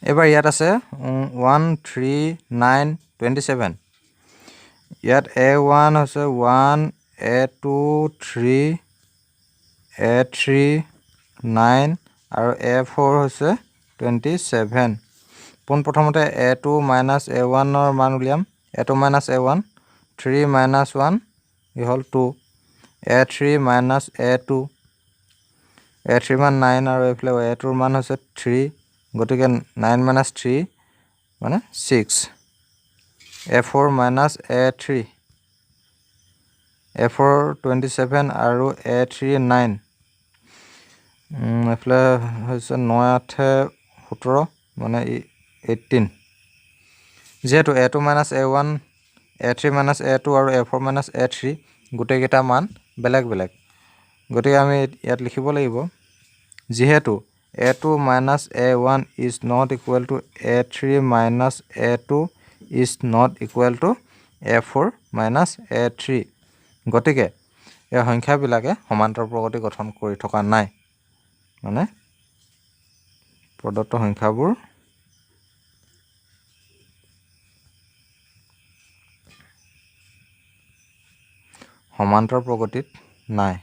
এবাৰ ইয়াত আছে 1 3 9 27 ইয়াত a1 হৈছে 1 a2 3 a3 9 আৰু a4 হৈছে 27 পোনপ্ৰথমতে a2 minus a1 ৰ মান উলিয়াম a2 minus a1 3 minus 1 ইহল 2 a3 minus a2 a3 মান 9 আৰু এফালে a2 ৰ মান হৈছে 3 গতিকে 9 minus 3 মানে 6 a4 minus a3 a4 27 আৰু a3 9 এফালে হৈছে 9 8 17 মানে 18 যেহেতু a2 minus a1 a3 minus a2 আৰু a4 minus a3 গোটেইকেইটা মান বেলেগ বেলেগ গতিকে আমি ইয়াত লিখিব লাগিব যেহেতু a2 minus a1 is not equal to a3 minus a2 is not equal to a4 minus a3 গতিকে এই সংখ্যাবিলাকে সমান্তৰ প্ৰগতি গঠন কৰি থকা নাই মানে প্ৰদত্ত সংখ্যাবোৰ সমান্তৰ প্ৰগতিত নাই